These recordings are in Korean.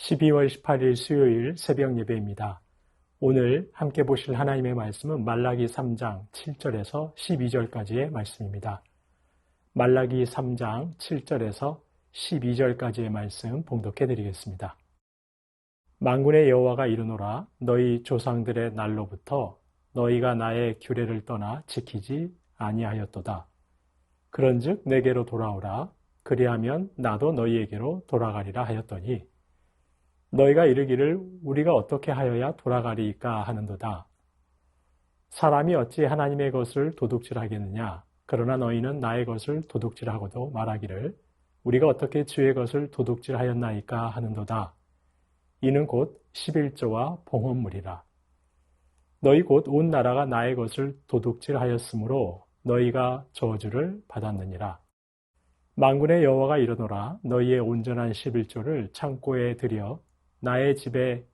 12월 18일 수요일 새벽 예배입니다. 오늘 함께 보실 하나님의 말씀은 말라기 3장 7절에서 12절까지의 말씀입니다. 말라기 3장 7절에서 12절까지의 말씀 봉독해 드리겠습니다. 만군의 여호와가 이르노라. 너희 조상들의 날로부터 너희가 나의 규례를 떠나 지키지 아니하였도다. 그런즉 내게로 돌아오라. 그리하면 나도 너희에게로 돌아가리라 하였더니 너희가 이르기를 우리가 어떻게 하여야 돌아가리이까 하는도다. 사람이 어찌 하나님의 것을 도둑질하겠느냐. 그러나 너희는 나의 것을 도둑질하고도 말하기를 우리가 어떻게 주의 것을 도둑질하였나이까 하는도다. 이는 곧 11조와 봉헌물이라. 너희 곧 온 나라가 나의 것을 도둑질하였으므로 너희가 저주를 받았느니라. 만군의 여호와가 이르노라. 너희의 온전한 11조를 창고에 들여 나의 집에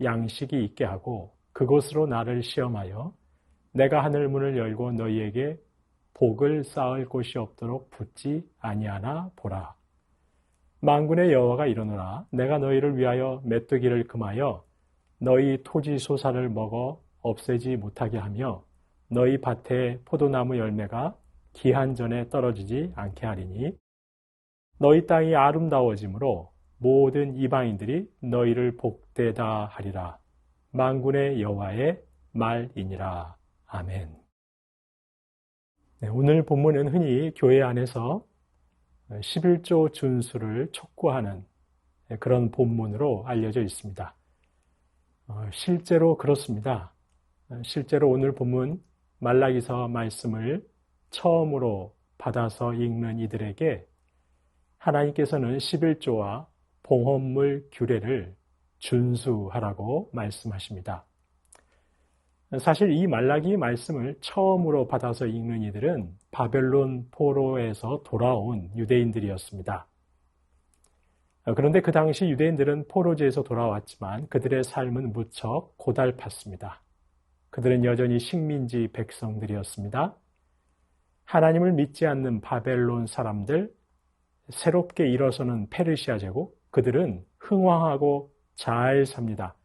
양식이 있게 하고 그곳으로 나를 시험하여 내가 하늘 문을 열고 너희에게 복을 쌓을 곳이 없도록 붙지 아니하나 보라. 만군의 여호와가 이르노라. 내가 너희를 위하여 메뚜기를 금하여 너희 토지 소산을 먹어 없애지 못하게 하며 너희 밭에 포도나무 열매가 기한 전에 떨어지지 않게 하리니 너희 땅이 아름다워지므로 모든 이방인들이 너희를 복되다 하리라. 만군의 여호와의 말이니라. 아멘. 네, 오늘 본문은 흔히 교회 안에서 11조 준수를 촉구하는 그런 본문으로 알려져 있습니다. 실제로 그렇습니다. 실제로 오늘 본문 말라기서 말씀을 처음으로 받아서 읽는 이들에게 하나님께서는 11조와 봉헌물 규례를 준수하라고 말씀하십니다. 사실 이 말라기 말씀을 처음으로 받아서 읽는 이들은 바벨론 포로에서 돌아온 유대인들이었습니다. 그런데 그 당시 유대인들은 포로지에서 돌아왔지만 그들의 삶은 무척 고달팠습니다. 그들은 여전히 식민지 백성들이었습니다. 하나님을 믿지 않는 바벨론 사람들, 새롭게 일어서는 페르시아 제국, 그들은 흥왕하고 잘 삽니다.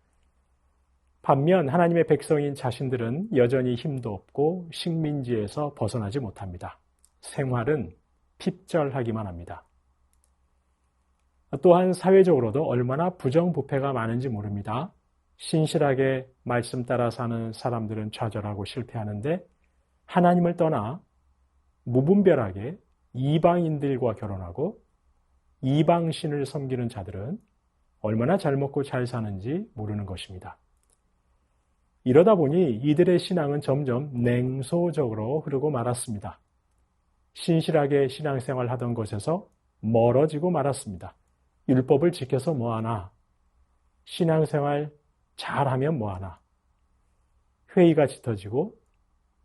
반면 하나님의 백성인 자신들은 여전히 힘도 없고 식민지에서 벗어나지 못합니다. 생활은 핍절하기만 합니다. 또한 사회적으로도 얼마나 부정부패가 많은지 모릅니다. 신실하게 말씀 따라 사는 사람들은 좌절하고 실패하는데 하나님을 떠나 무분별하게 이방인들과 결혼하고 이방신을 섬기는 자들은 얼마나 잘 먹고 잘 사는지 모르는 것입니다. 이러다 보니 이들의 신앙은 점점 냉소적으로 흐르고 말았습니다. 신실하게 신앙생활 하던 것에서 멀어지고 말았습니다. 율법을 지켜서 뭐하나? 신앙생활 잘하면 뭐하나? 회의가 짙어지고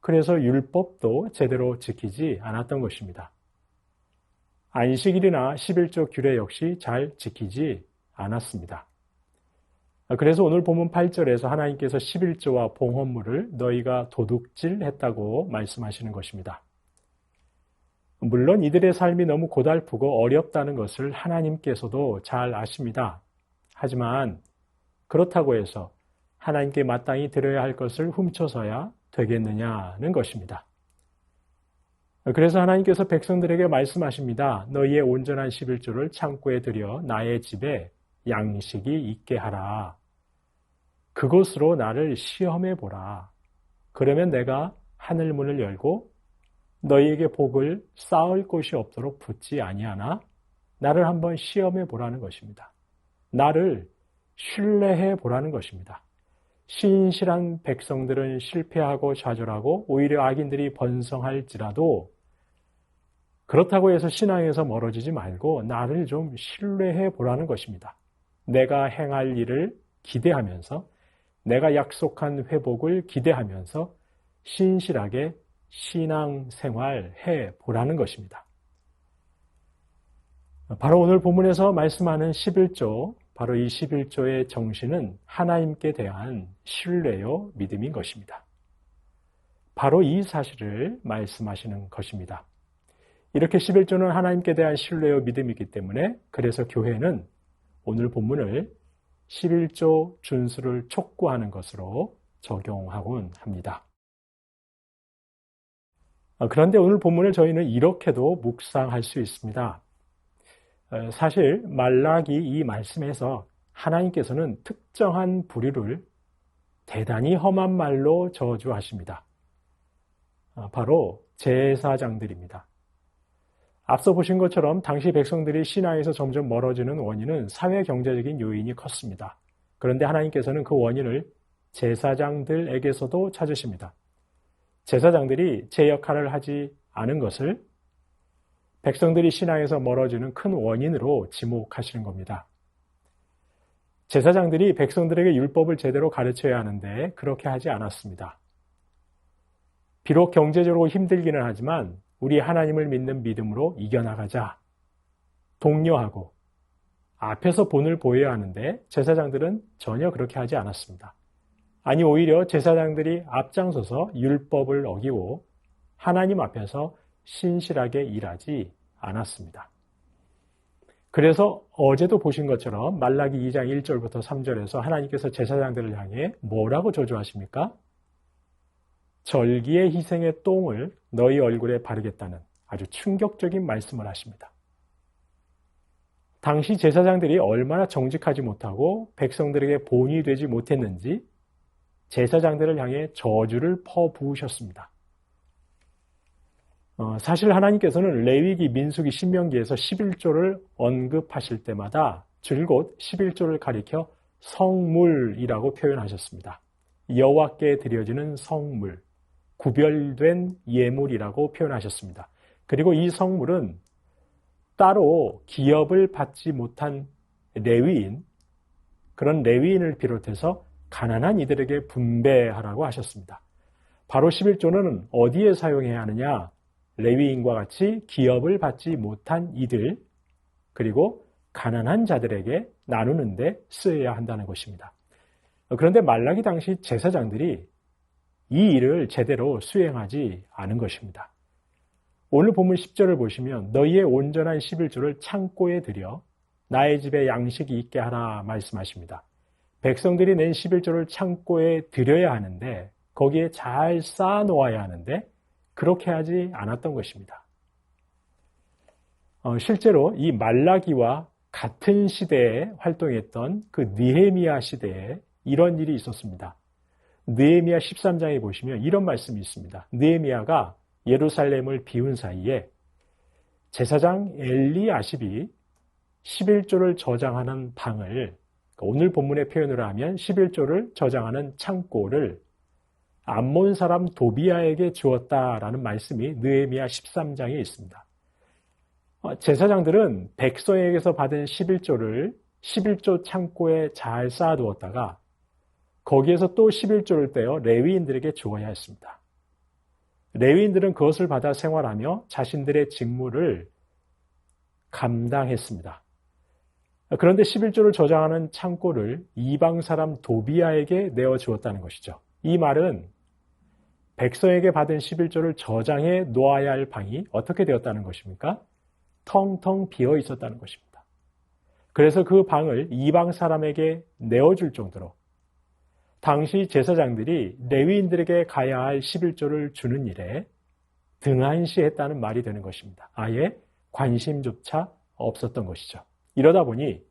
그래서 율법도 제대로 지키지 않았던 것입니다. 안식일이나 11조 규례 역시 잘 지키지 않았습니다. 그래서 오늘 본문 8절에서 하나님께서 11조와 봉헌물을 너희가 도둑질했다고 말씀하시는 것입니다. 물론 이들의 삶이 너무 고달프고 어렵다는 것을 하나님께서도 잘 아십니다. 하지만 그렇다고 해서 하나님께 마땅히 드려야 할 것을 훔쳐서야 되겠느냐는 것입니다. 그래서 하나님께서 백성들에게 말씀하십니다. 너희의 온전한 11조를 창고에 들여 나의 집에 양식이 있게 하라. 그곳으로 나를 시험해 보라. 그러면 내가 하늘 문을 열고 너희에게 복을 쌓을 곳이 없도록 붙지 아니하나? 나를 한번 시험해 보라는 것입니다. 나를 신뢰해 보라는 것입니다. 신실한 백성들은 실패하고 좌절하고 오히려 악인들이 번성할지라도 그렇다고 해서 신앙에서 멀어지지 말고 나를 좀 신뢰해 보라는 것입니다. 내가 행할 일을 기대하면서 내가 약속한 회복을 기대하면서 신실하게 신앙생활 해 보라는 것입니다. 바로 오늘 본문에서 말씀하는 11조, 바로 이 11조의 정신은 하나님께 대한 신뢰요 믿음인 것입니다. 바로 이 사실을 말씀하시는 것입니다. 이렇게 11조는 하나님께 대한 신뢰요 믿음이기 때문에 그래서 교회는 오늘 본문을 11조 준수를 촉구하는 것으로 적용하곤 합니다. 그런데 오늘 본문을 저희는 이렇게도 묵상할 수 있습니다. 사실 말라기 이 말씀에서 하나님께서는 특정한 부류를 대단히 험한 말로 저주하십니다. 바로 제사장들입니다. 앞서 보신 것처럼 당시 백성들이 신앙에서 점점 멀어지는 원인은 사회 경제적인 요인이 컸습니다. 그런데 하나님께서는 그 원인을 제사장들에게서도 찾으십니다. 제사장들이 제 역할을 하지 않은 것을 백성들이 신앙에서 멀어지는 큰 원인으로 지목하시는 겁니다. 제사장들이 백성들에게 율법을 제대로 가르쳐야 하는데 그렇게 하지 않았습니다. 비록 경제적으로 힘들기는 하지만 우리 하나님을 믿는 믿음으로 이겨나가자 독려하고 앞에서 본을 보여야 하는데 제사장들은 전혀 그렇게 하지 않았습니다. 아니 오히려 제사장들이 앞장서서 율법을 어기고 하나님 앞에서 신실하게 일하지 않았습니다. 그래서 어제도 보신 것처럼 말라기 2장 1절부터 3절에서 하나님께서 제사장들을 향해 뭐라고 저주하십니까? 절기의 희생의 똥을 너희 얼굴에 바르겠다는 아주 충격적인 말씀을 하십니다. 당시 제사장들이 얼마나 정직하지 못하고 백성들에게 본이 되지 못했는지 제사장들을 향해 저주를 퍼부으셨습니다. 사실 하나님께서는 레위기, 민수기, 신명기에서 11조를 언급하실 때마다 줄곧 11조를 가리켜 성물이라고 표현하셨습니다. 여호와께 드려지는 성물, 구별된 예물이라고 표현하셨습니다. 그리고 이 성물은 따로 기업을 받지 못한 레위인, 그런 레위인을 비롯해서 가난한 이들에게 분배하라고 하셨습니다. 바로 11조는 어디에 사용해야 하느냐? 레위인과 같이 기업을 받지 못한 이들, 그리고 가난한 자들에게 나누는데 쓰여야 한다는 것입니다. 그런데 말라기 당시 제사장들이 이 일을 제대로 수행하지 않은 것입니다. 오늘 본문 10절을 보시면 너희의 온전한 11조를 창고에 들여 나의 집에 양식이 있게 하라 말씀하십니다. 백성들이 낸 11조를 창고에 들여야 하는데 거기에 잘 쌓아놓아야 하는데 그렇게 하지 않았던 것입니다. 실제로 이 말라기와 같은 시대에 활동했던 그 느헤미야 시대에 이런 일이 있었습니다. 느헤미야 13장에 보시면 이런 말씀이 있습니다. 느헤미야가 예루살렘을 비운 사이에 제사장 엘리야십이 11조를 저장하는 방을, 오늘 본문의 표현으로 하면 11조를 저장하는 창고를 암몬 사람 도비아에게 주었다라는 말씀이 느헤미야 13장에 있습니다. 제사장들은 백성에게서 받은 11조를 11조 창고에 잘 쌓아두었다가 거기에서 또 11조를 떼어 레위인들에게 주어야 했습니다. 레위인들은 그것을 받아 생활하며 자신들의 직무를 감당했습니다. 그런데 11조를 저장하는 창고를 이방 사람 도비아에게 내어주었다는 것이죠. 이 말은 백성에게 받은 11조를 저장해 놓아야 할 방이 어떻게 되었다는 것입니까? 텅텅 비어 있었다는 것입니다. 그래서 그 방을 이방 사람에게 내어줄 정도로 당시 제사장들이 레위인들에게 가야 할 11조를 주는 일에 등한시했다는 말이 되는 것입니다. 아예 관심조차 없었던 것이죠. 이러다 보니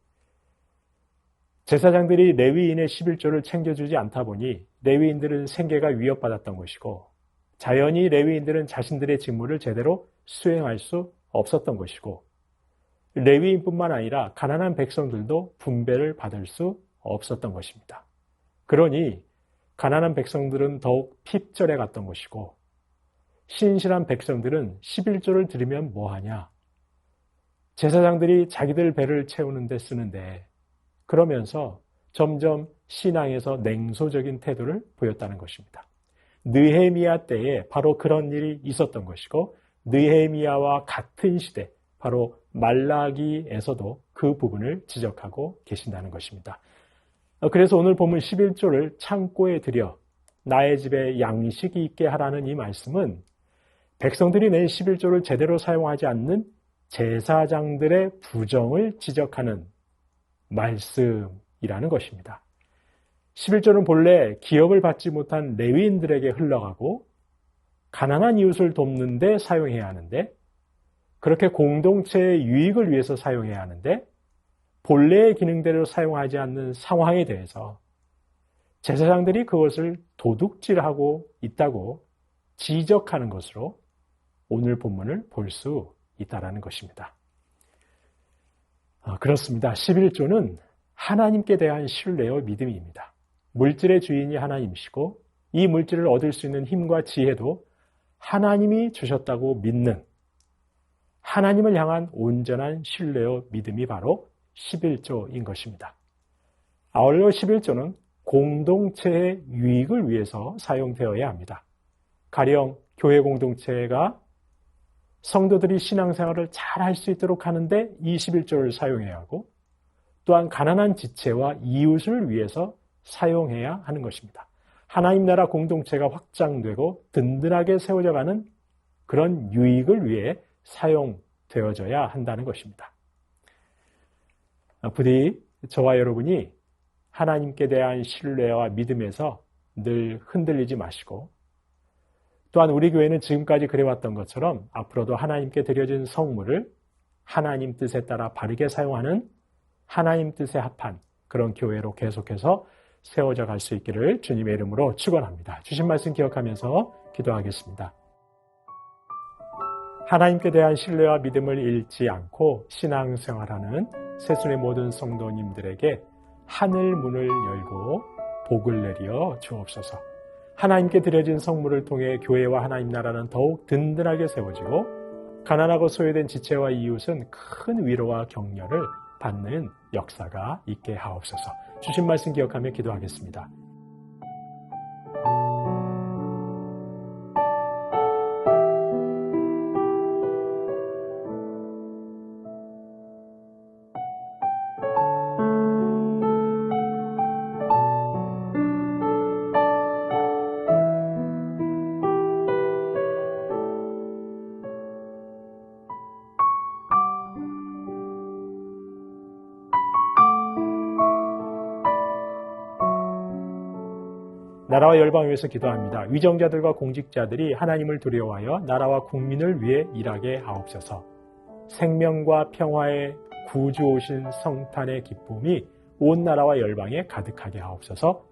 제사장들이 레위인의 11조를 챙겨주지 않다 보니 레위인들은 생계가 위협받았던 것이고 자연히 레위인들은 자신들의 직무를 제대로 수행할 수 없었던 것이고 레위인뿐만 아니라 가난한 백성들도 분배를 받을 수 없었던 것입니다. 그러니 가난한 백성들은 더욱 핍절해 갔던 것이고 신실한 백성들은 11조를 드리면 뭐하냐? 제사장들이 자기들 배를 채우는 데 쓰는데 그러면서 점점 신앙에서 냉소적인 태도를 보였다는 것입니다. 느헤미야 때에 바로 그런 일이 있었던 것이고 느헤미야와 같은 시대 바로 말라기에서도 그 부분을 지적하고 계신다는 것입니다. 그래서 오늘 본문 11조를 창고에 들여 나의 집에 양식이 있게 하라는 이 말씀은 백성들이 낸 11조를 제대로 사용하지 않는 제사장들의 부정을 지적하는 말씀인 믿음이라는 것입니다. 11조는 본래 기업을 받지 못한 레위인들에게 흘러가고 가난한 이웃을 돕는 데 사용해야 하는데, 그렇게 공동체의 유익을 위해서 사용해야 하는데 본래의 기능대로 사용하지 않는 상황에 대해서 제사장들이 그것을 도둑질하고 있다고 지적하는 것으로 오늘 본문을 볼 수 있다는 것입니다. 그렇습니다. 11조는 하나님께 대한 신뢰와 믿음입니다. 물질의 주인이 하나님이시고 이 물질을 얻을 수 있는 힘과 지혜도 하나님이 주셨다고 믿는, 하나님을 향한 온전한 신뢰와 믿음이 바로 11조인 것입니다. 아울러 11조는 공동체의 유익을 위해서 사용되어야 합니다. 가령 교회 공동체가 성도들이 신앙생활을 잘 할 수 있도록 하는데 21조를 사용해야 하고, 또한 가난한 지체와 이웃을 위해서 사용해야 하는 것입니다. 하나님 나라 공동체가 확장되고 든든하게 세워져가는 그런 유익을 위해 사용되어져야 한다는 것입니다. 부디 저와 여러분이 하나님께 대한 신뢰와 믿음에서 늘 흔들리지 마시고, 또한 우리 교회는 지금까지 그래왔던 것처럼 앞으로도 하나님께 드려진 성물을 하나님 뜻에 따라 바르게 사용하는 하나님 뜻에 합한 그런 교회로 계속해서 세워져 갈 수 있기를 주님의 이름으로 축원합니다. 주신 말씀 기억하면서 기도하겠습니다. 하나님께 대한 신뢰와 믿음을 잃지 않고 신앙생활하는 새순의 모든 성도님들에게 하늘 문을 열고 복을 내려 주옵소서. 하나님께 드려진 성물을 통해 교회와 하나님 나라는 더욱 든든하게 세워지고 가난하고 소외된 지체와 이웃은 큰 위로와 격려를 받는 역사가 있게 하옵소서. 주신 말씀 기억하며 기도하겠습니다. 나라와 열방을 위해서 기도합니다. 위정자들과 공직자들이 하나님을 두려워하여 나라와 국민을 위해 일하게 하옵소서. 생명과 평화의 구주 오신 성탄의 기쁨이 온 나라와 열방에 가득하게 하옵소서.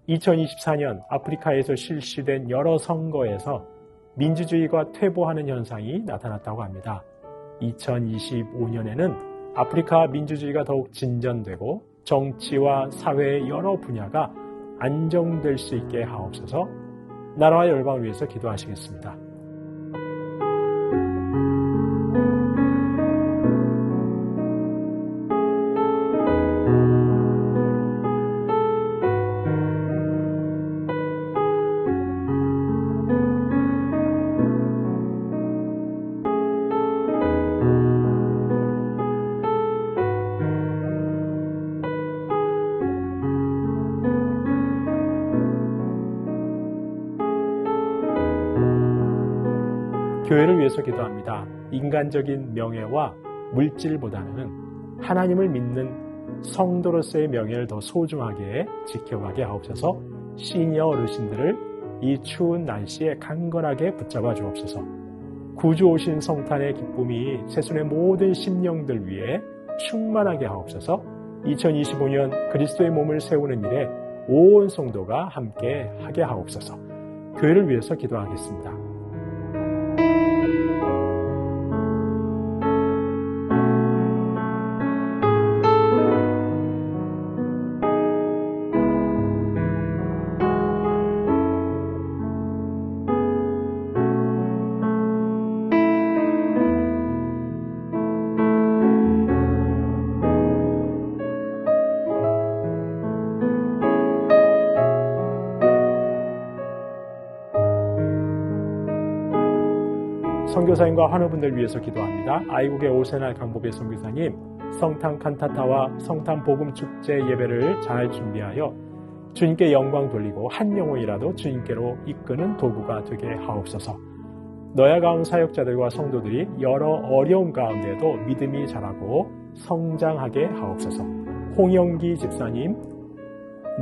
2024년 아프리카에서 실시된 여러 선거에서 민주주의가 퇴보하는 현상이 나타났다고 합니다. 2025년에는 아프리카 민주주의가 더욱 진전되고 정치와 사회의 여러 분야가 안정될 수 있게 하옵소서. 나라와 열방을 위해서 기도하시겠습니다. 교회를 위해서 기도합니다. 인간적인 명예와 물질보다는 하나님을 믿는 성도로서의 명예를 더 소중하게 지켜가게 하옵소서. 시니어 어르신들을 이 추운 날씨에 강건하게 붙잡아 주옵소서. 구주 오신 성탄의 기쁨이 새순의 모든 심령들 위해 충만하게 하옵소서. 2025년 그리스도의 몸을 세우는 일에 온 성도가 함께 하게 하옵소서. 교회를 위해서 기도하겠습니다. 선교사님과 환우분들 위해서 기도합니다. 아이국의 오세날 강복의 선교사님, 성탄 칸타타와 성탄 복음 축제 예배를 잘 준비하여 주님께 영광 돌리고 한 영혼이라도 주님께로 이끄는 도구가 되게 하옵소서. 너야 가운 사역자들과 성도들이 여러 어려움 가운데도 믿음이 자라고 성장하게 하옵소서. 홍영기 집사님,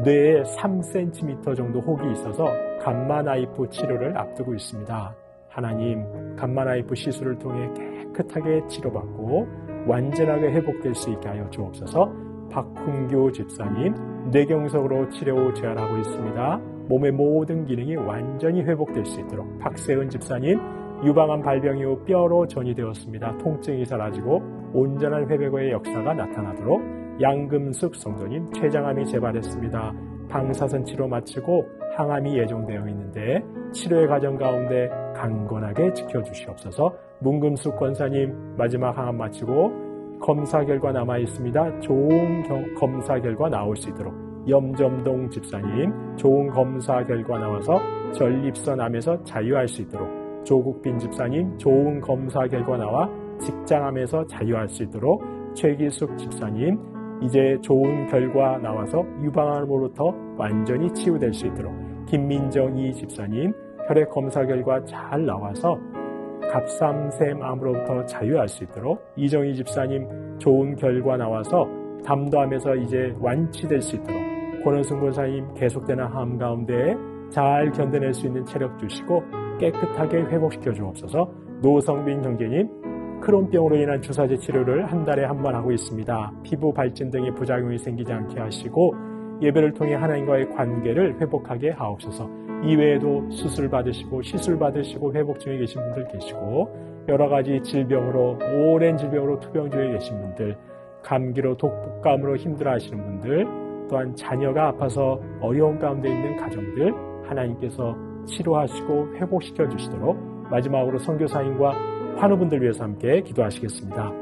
뇌에 3cm 정도 혹이 있어서 감마나이프 치료를 앞두고 있습니다. 하나님, 감마나이프 시술을 통해 깨끗하게 치료받고 완전하게 회복될 수 있게 하여 주옵소서. 박훈교 집사님, 뇌경색으로 치료 제안하고 있습니다. 몸의 모든 기능이 완전히 회복될 수 있도록. 박세은 집사님, 유방암 발병 이후 뼈로 전이되었습니다. 통증이 사라지고 온전한 회복의 역사가 나타나도록. 양금숙 성도님, 췌장암이 재발했습니다. 방사선 치료 마치고 항암이 예정되어 있는데 치료의 과정 가운데 강건하게 지켜주시옵소서. 문금숙 권사님, 마지막 항암 마치고 검사 결과 남아 있습니다. 좋은 검사 결과 나올 수 있도록. 염점동 집사님, 좋은 검사 결과 나와서 전립선암에서 자유할 수 있도록. 조국빈 집사님, 좋은 검사 결과 나와 직장암에서 자유할 수 있도록. 최기숙 집사님, 이제 좋은 결과 나와서 유방암으로부터 완전히 치유될 수 있도록. 김민정희 집사님, 혈액 검사 결과 잘 나와서 갑삼샘암으로부터 자유할 수 있도록. 이정희 집사님, 좋은 결과 나와서 담도암에서 이제 완치될 수 있도록. 권은승 권사님, 계속되는 암 가운데 잘 견뎌낼 수 있는 체력 주시고 깨끗하게 회복시켜 주옵소서. 노성빈 형제님, 크론병으로 인한 주사제 치료를 한 달에 한 번 하고 있습니다. 피부 발진 등의 부작용이 생기지 않게 하시고 예배를 통해 하나님과의 관계를 회복하게 하옵소서. 이외에도 수술 받으시고 시술 받으시고 회복 중에 계신 분들 계시고 여러 가지 질병으로, 오랜 질병으로 투병 중에 계신 분들, 감기로 독감으로 힘들어하시는 분들, 또한 자녀가 아파서 어려운 가운데 있는 가정들 하나님께서 치료하시고 회복시켜 주시도록. 마지막으로 선교사님과 환우분들 위해서 함께 기도하시겠습니다.